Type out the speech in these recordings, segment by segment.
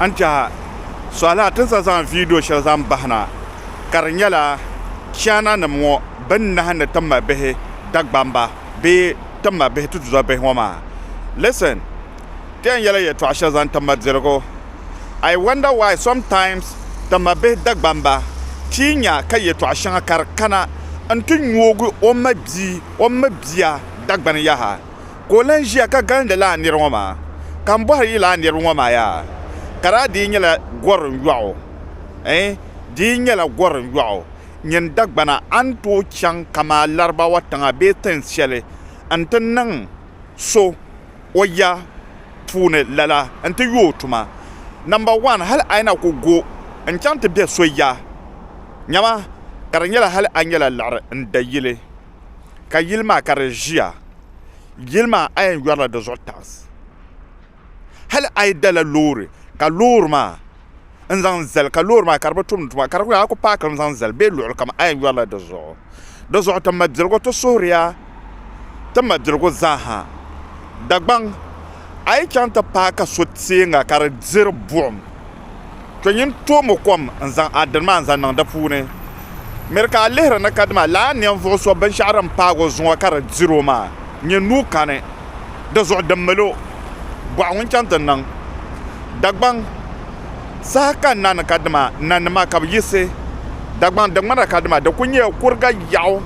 anta swala tin sa zan video shel zan bahna karnyala chana na mo banna handa tamma behe dagbamba be tamma behe tutu zo behe wama. Listen, ten yala ye to asha zan tamma zergo. I wonder why sometimes tamma behe dagbamba tinya ka ye to asha karkana antu nyogu o mabia dagbana yaha ko lan jia ka ganda la nirwama kan bo yi la nirwama ya kara di nyala gorun yuao di nyala gorun yuao nyen dagbana anto chang kama larba watanga beten shele antan nan so oya tune lala antu yotuma. Number 1 hal aina ko go an chante be soya nyama karanyala hal anyala lar ndayile ka yilma karajia yilma ayen yala de zotas hal ay dala lore ka lorma nzan zel ka lorma karbatum tuma karwa ko pa kan nzan zel be lor kam ayen yala de zo tam zel go to soria tam zel go zaha dagbang ay chanta pa ka sotsinga kar zir bom to yin to mo kom nzan adanman zan nan da pune merka lehra na kadma la ne vo so ban sharam pago zo kar zero ma nye nu kane da zo dammalo ba won chantan nan dagbang saka nan kadma nan ma kab yise dagbang dagmana kadma da kunye kurga yaw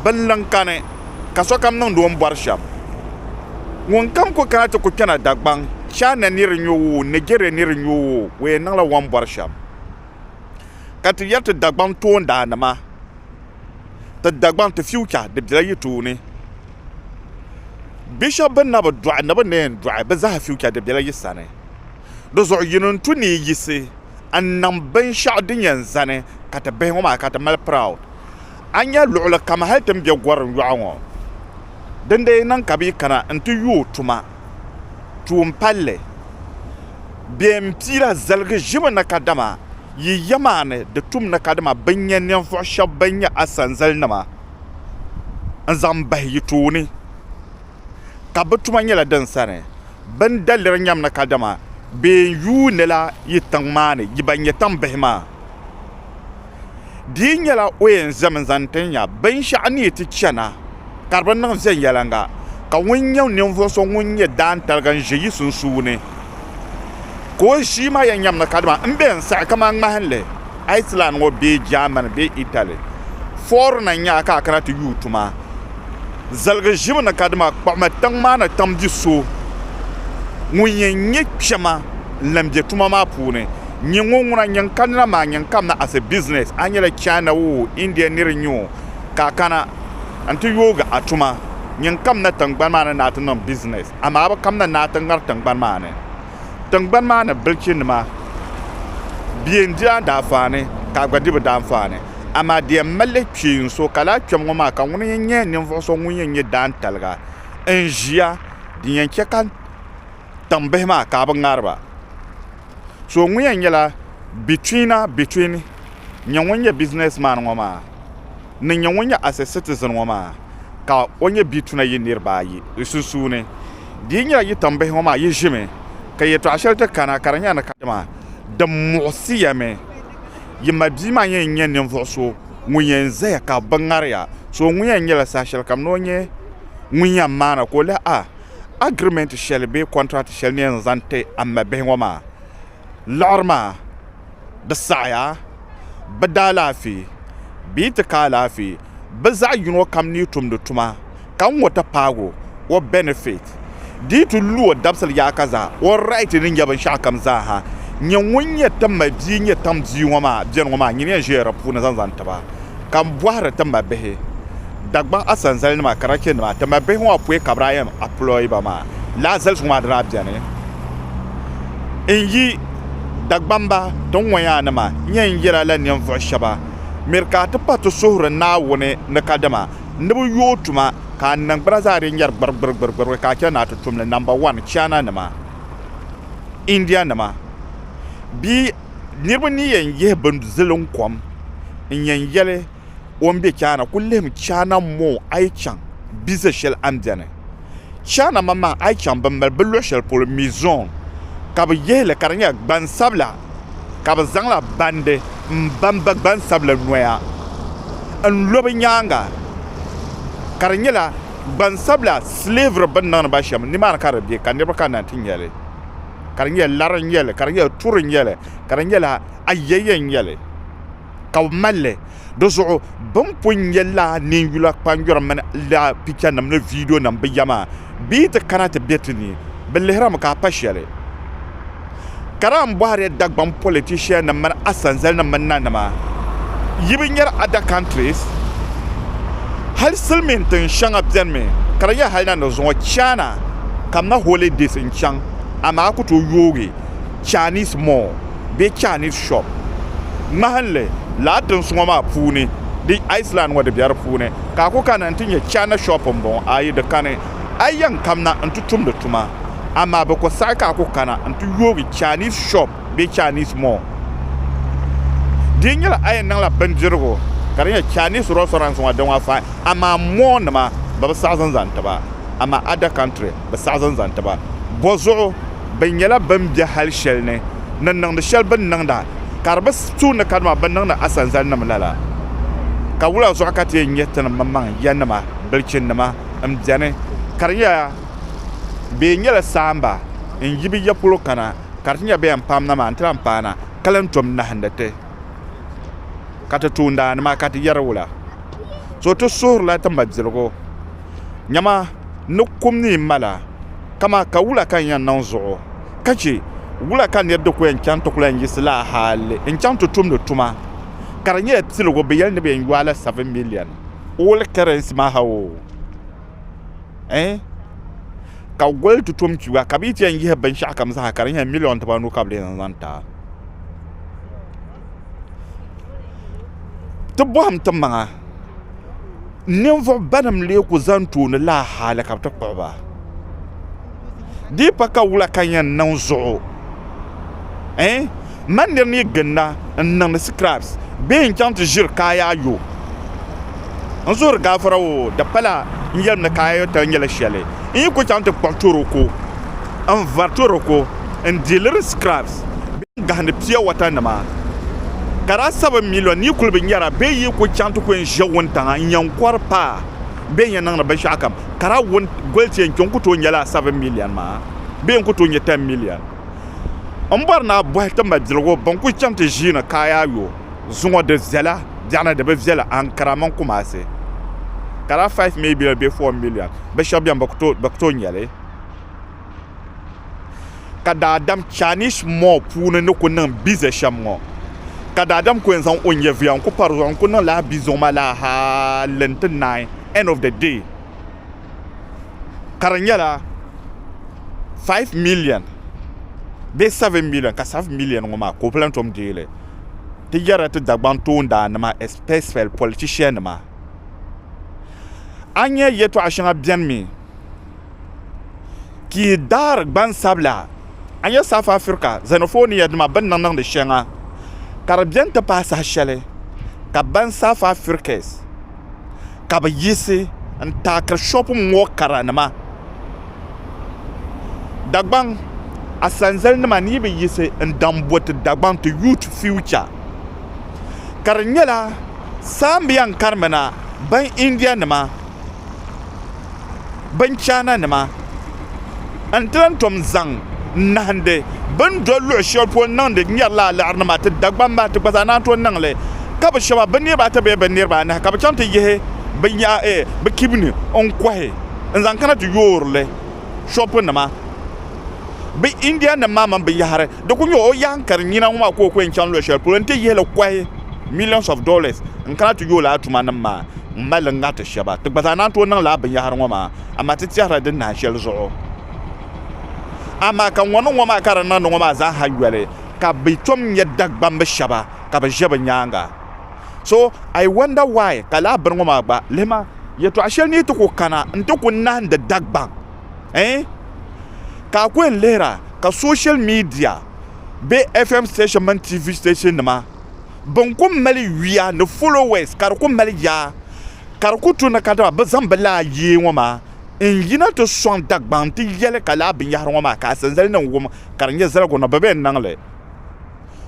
ballan kane kaso kam nan do barsham won kam ko kana to ko kana dagbang chana nirinyo negere nirinyo we nan la wan barsham kat yat dagbang to ndana ma ta dagbang to future de bila yitu ne bishop ben na ba dwa na ba ne dwa ba za future de bila yisane do zo yinun tu ni yise annam ben sha din yanzane kat be ho ma kat mal proud anya lu'la kama haltam be gwarin yu'ango dande nan kabi kana antu yutuma tum palle bem tira zalga jima na kadama yi yamane da tum na kadama banyan ne fo shabanya asan zalnama an zamba yituni kabutuma nyala dan sane ban dalir nyam na kadama be yu nela yitang mane yibanya tambehma di nyala oyen zaman zantenya ban sha'ani ti chana karban nan zan yalanga ka wunyan ne fo so wunye dan talgan jiyi sun sune ko shi ma yanyam na kadma mben sa kama mahalle Iceland wo be German be Italy for na nya ka kana to yutuma zalga jima na kadma kwa matang ma na tamdi so munyen nye chama lamje tuma ma pune nyi ngonguna nyan kanna ma nyan kam na as a business anyela China wo India nirinyo ka kana antu yoga atuma nyan kam na tangban ma na tanon business ama ba kam na tangar tangban ma ne tangban ma na bilkin ma bien dia da fane ka gbadi ba da fane ama dia malekyin so kala twem ma ka woni nye ne fo so woni nye dan talga enjia di yan kan tambe ma ka ba ngarba so woni nyela between nyanwonya businessman ngoma ne nyanwonya as a citizen ngoma ka onye bituna yinirba yi susune di nya yi tambe ngoma yi jime ka yeto ashalte kana karanya na kadama da musiya me yima bima yen nen voso munyen zaya ka bangaria so munyen nyela sashal kam no nye munya mana ko la agreement shall be contract shall ne zante amma be ngoma larma da saya badala fi bita kala fi baza yuno kam ni tum tuma kan wata pago wa benefit di to luwa dabsal ya kaza wa right nin yaban shakam zaha nyanwunya tamma jinya tamji wama jen wama nyine jera puna zanzanta ba kan buhara tamma behe dagban asan zalni ma karake ma tamma behe wa puye kabrayam apply ba ma la zal suma drab jane inyi dagbamba don waya na ma nyen yira la nyen fo shaba merkatu patu suhra na wone na kadama nubu yotuma ka nan brazari nyar bar ka kana to tumle number 1 China nama India nama bi nirbu ni yen ye ban zulun kom yen yele wombe kana kullem China mo aichan bize shel amdane China mama aichan ban bal shel pour maison ka b yɛsli ka d nyɛ gbansabila ka b zaŋla bandi n bamba gbansabila noya n lo b nyaanga ka d nyɛla gbansabila slaveri bin niŋdi ba shɛm nimaani ka di bɛ ka niraba ka na ti nyɛli ka di nyɛ lari n nyɛli ka di nyɛ turi n nyɛli ka di nyɛla ayɛyɛ n nyɛli ka b malli di zuɣu bin pun nyɛ laa ninyula kpanjɔri mini la picha nim ni viidiyo nim bi yama bii ti kana ti bɛ ti ni bi lihirami ka a pa shɛli ka di bɔhari dagbaŋ politician nim mini asanzali nim mini nanima yi bi nyɛri other countries hali silmiintin shɛŋa biɛni mi ka di nyɛ hali na ni zuɣu chaana ka na holidays n chaŋ amaa ku tooi yoogi Chinese mall bee Chinese shop ŋmahinli laatin suŋɔ maa puuni di Iceland ŋɔ di bɛ di puuni ka a ku kana n ti nyɛ China shop n bɔŋɔ ayi di kani a yi yɛn kamna n ti tumdi tuma amaa bi ku saɣi ka a ku kana n ti yoogi Chinese shop bee Chinese mall di nyɛla a yɛn niŋla bindirigu ka di nyɛ Chinese restaurant ŋɔ di ŋɔ fa amaa mall nima bi saɣazin zaŋ tiba amaa other country bi saɣazin zaŋ tiba bo zuɣu bi nyɛla bin bɛ hali shɛli ni ni niŋdi shɛli bin niŋda ka di bi tuuni kadima bi niŋdi asanzali nim lala ka wula zuɣu ka ti yɛn nyɛ ti nim maŋ ya nima bilichin nima n biɛni ka di nyɛla bee nyɛla saamba n yi bi ya polo kana ka ti nyɛ bi yɛn pam na maa n ti lan paana ka lan tom nahandi ti ka ti tuundaani maa ka ti yɛri wula so ti suhurila ti ma dirigu nyɛma ni kum ni mala kama ka wula kan yɛn niŋ zuɣu ka che wula ka niraba di ku yɛn chaŋ ti ku yɛn yisi laa hali n chaŋ ti tumdi tuma ka di nyɛla tiligu bi yɛli ni bi yɛn yoala 7 million all currency maa ha o ka goli ti tum chiwa ka bi ti yɛn yihi binshaɣu kam zaha ka di nyɛ million tiba nu ka bi leen zaŋ taa ti bɔham ti maŋa ninvuɣu banim lee ku zaŋ tooni laa hali ka bi ti kpuɣi ba di pa ka wula ka yɛn niŋ zuɣu man nir ni ginna n niŋdi scraps bee n chaŋ ti ʒiri kaaya ayo n zuhuri gaafara o di pala n yɛlim ni kaaya ta nyɛla shɛli n yi ku chaŋ ti kpuɣi toroko n vari toroko n diliri scraps bee n gahindi pia wata nima ka di 7 million ni kuli bi nyɛra bee yi ku chaŋ ti ku yɛn ʒɛ wuntaŋa n yɛn kɔri paa bee yɛn niŋdi binshaɣu kam ka di goli ti yɛn kpɛ n ku tooi nyɛla 7 million maa bee n ku tooi nyɛ 10 million n bɔri na bɔhi ti ma dirigu bin ku chaŋ ti ʒiini kaaya ayo zuŋɔ di viɛla biɛɣuni di bi viɛla ankara mini Kumasi ka di 5 million bee 4 million bi shɛba biɛni bi ku tooi nyɛli ka daadam Chinese mall puuni ni ku niŋ biza shɛm ŋɔ ka daadam ku yɛn zaŋ o nyɛviya n ku pari zuɣu n ku niŋ laa biza ŋɔ maa laa halin ti 9 end of the day ka di nyɛla 5 million bee 7 million ka 7 million ŋɔ maa ka o plan tom deeli ti yɛra ti dagbaŋ toondaa nima especially politician nima a nyɛ yɛltɔɣa shɛŋa biɛni mi ki yi daari gbansabila a nyɛ South Africa xenophobia nima bin niŋdi shɛŋa ka di biɛni ti paai saha shɛli ka ban South Africans ka bi yisi n taakiri shopping mall kara nima dagbaŋ asanzali nima ni bi yisi n dambo ti dagbaŋ ti youth future ka di nyɛla saambiya n karimi na ban India nima ban China nima n ti lan tom zaŋ nahindi bin do luɣu shɛli polo niŋdi nyɛri laa laɣari nima ti dagbaŋ maa ti gba zaa naan tooi niŋli ka bi shɛba bi niraba ata bee bi niraba anahi ka bi chaŋ ti yihi bi kibini n kɔhi n zaŋ kana ti yoorili shopping nima bi India nim maa man bi yahari di ku nyɛ o yahankari nyina ŋɔ maa ko o ku yɛn chaŋ luɣu shɛli polo n ti yihili kɔhi millions of dollars n kana ti yooli a tuma nim maa n mali n ŋati shɛba ti gba zaa naan tooi niŋli a binyahari ŋɔ maa amaa ti tɛhira din nahi shɛli zuɣu amaa ka ŋɔni ŋɔ maa ka di niŋdi ŋɔ maa zaa ha yɔli ka bi tom nyɛ dagbambi shɛba ka bi ʒɛ bi nyaanga so I wonder why ka laa bini ŋɔ maa gba lihima yɛltɔɣa shɛli ni ti ku kana n ti ku nahindi dagbaŋ ka a ku yɛn lihira ka social media bee FM station mini TV station nima bin ku mali yuya ni followers ka di ku mali yaa ka di ku tu ni ka dama bi zaŋ bi laa yee ŋɔ maa in yina to son dagbang ti yele kala bin yar ngoma ka san zal nan wum karnya zara go na babe nan le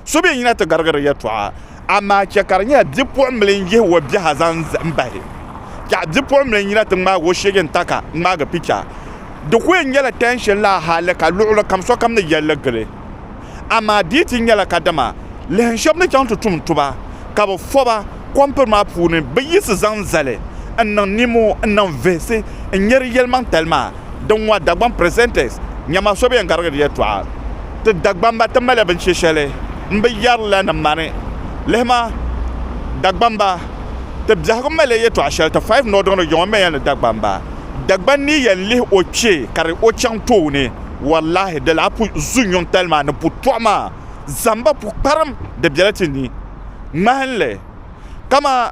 so be yina to gargar ya to ama ke karnya dipo mlen ye wo bi hazan zambahe ya dipo mlen yina to ma go shegen taka ma ga picture de ko yela tension la hala ka lu'la kam so kam ne yalla gele ama ditin yela kadama le shop ne kan to tum tuba ka bo foba complètement pour ne bayis zanzale nan nimo nan vese nyer yelman tellement don wa dagban presentes nyama so be ngarga de to te dagban ba tamale ben chechele mbe yar la na mane lema dagban ba te bjago mele ye to ashel te 5 no don yo me yan dagban ba dagban ni yen li oche kare o chanto ne wallahi de la pu zunyon tellement ne pour toi ma zamba pour param de bjalatini mahle kama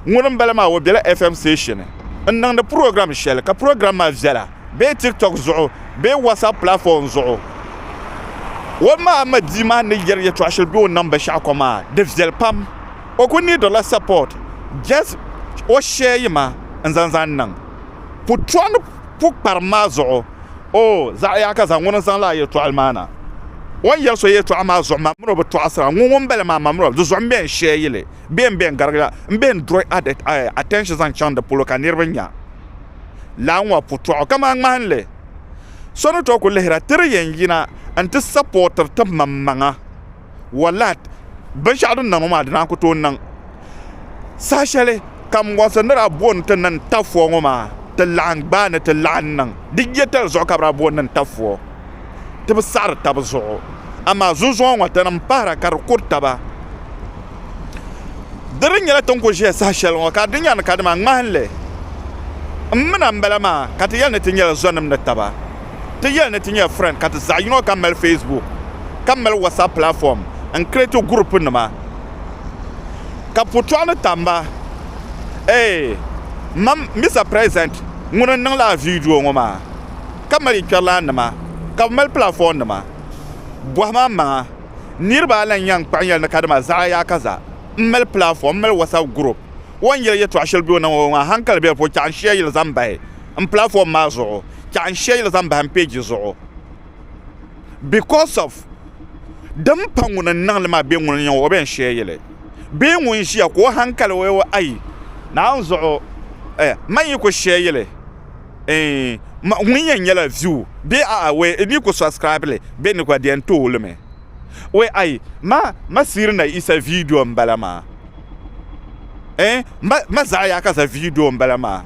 ngurum balama wo bela FM station nang de programme shell ka programme vela be TikTok zo be WhatsApp platform zo wama amadima ne yer ye to ashel be o number sha koma de vel pam o ko ni dollar support just o share yima nzanzan nang pour toi pour par mazo o za ya ka za ngurum san la ye to almana wan yel so ye to amazo mamro be to asra ngum bele mamro do zo mbe share yele ben garga ben draw attention san chanda polo kanirnya lawa puto kama ngmanle sono to ko lehra tere yengina anti supporter tam mamanga walat ban shaadun nan ma dana ko to nan sashale kam wasandara bon tan nan tafo ngoma te lang bana te lan nan digital zo kabra bon nan tafo te besar tabzo ama zuzo wa tan para kar kurtaba darin yala ton ko je sashal wa ka dinya na kadama ngmanle mmana mbalama kati yal ne tinya zonam na taba te yal ne tinya friend kati za you know kamel Facebook kamel WhatsApp platform and create a group nama ka potwana tamba Mr. President ngona nang la video ngoma kamel ikala nama kamel platform nama buama ma nirba lan yang panyal na kadama za ya kaza mel platform mel WhatsApp group wan yel yeto ashel bi na wa hankal be po kan share yel zambai platform ma zo kan share yel zambai page zo because of dam panguna nang le ma be ngun yan wo ben share yele be ngun shi ko hankal we ai na zo man yi ko share yele ngun yan yela view be we ni ko subscribe le be ni ko den to le me we ai ma sirna isa video mbalama ma zaya ka za video mbalama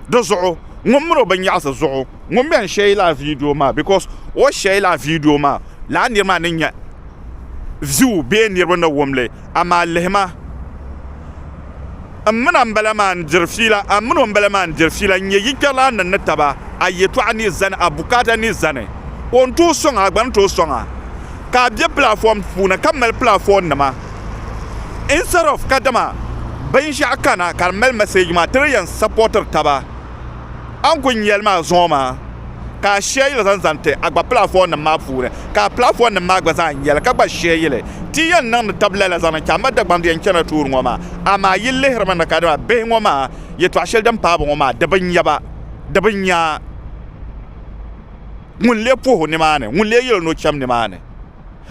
dozo ngomro banya sa zo ngombe share la video ma because o share la video ma la ni ma nya view be ni ronda womle ama lehma amna mbalama ndirfila amno mbalama ndirfila nye yikala nan nataba ayeto ani zan abukata ni zane on to songa agban to songa ka bia platform funa kamel platform nama instead of kadama ban shi akana karmel message ma triyan supporter taba an kun yelma zoma ka share la zanzante agba platform na ma funa ka platform na ma gba zan yel ka gba share yele ti yan nan tabla la zan ka madda gbam yan kana tur ngoma ama yille herma na kadama be ngoma yeto ashel dam pa ngoma da banya mun le po ni mane mun le yelo no cham ni mane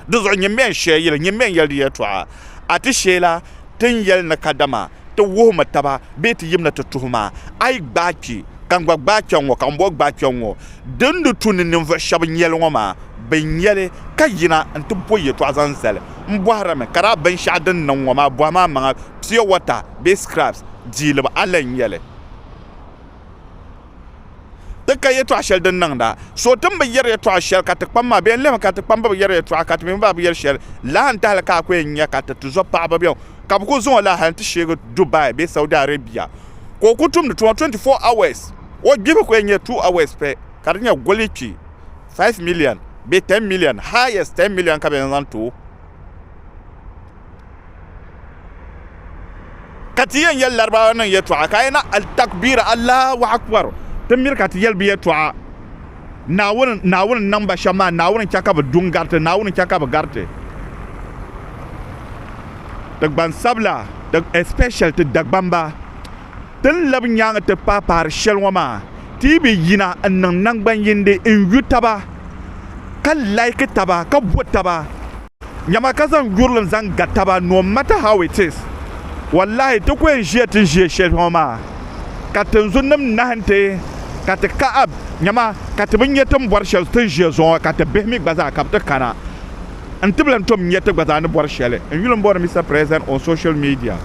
dozo nyemben share yele nyemben yel yeto ati shela tin yel na kadama to wo mataba beti yimna to tuhuma ai gbaki kan gbaki onwo kan bo gbaki onwo dendu tunin nva shab nyel ngoma ben yele kayina antu boye to azanzale mbwara me kara ben shadan nan ngoma bo ma pure water be scraps dilba alan yele daka yeto ashel den nangda so tamba yere yeto ashel ka takpamma ben lema ka takpamba yere yeto akati me ba yere shel la anta ka ko nya ka tuzo pa ba bion ka ko zo la han shego Dubai be Saudi Arabia ko kutum 24 hours o give ko nya 2 hours pe ka nya golichi 5 million be 10 million highest 10 million ka ben zanto katiyen yel larba nan yeto akaina al takbir Allahu akbar tamir ka ti yelbi yetwa na won namba shama na won chaka ba dungarte na won chaka ba garte dag ban sabla dag special te dag bamba tin lab nyang te pa par shel wama ti bi yina nan nang ban yinde in yutaba ka like taba ka botaba nyama ka zan gurlan zan gataba no matter how it is wallahi to ko jete je shel wama ka tan zunam nahante ka te kaab nyama ka te bin yetam bor shel te je zon ka te behmi gbaza ka te kana antiblan tom nyete gbaza ne bor shele en yulon bor Mr. President on social media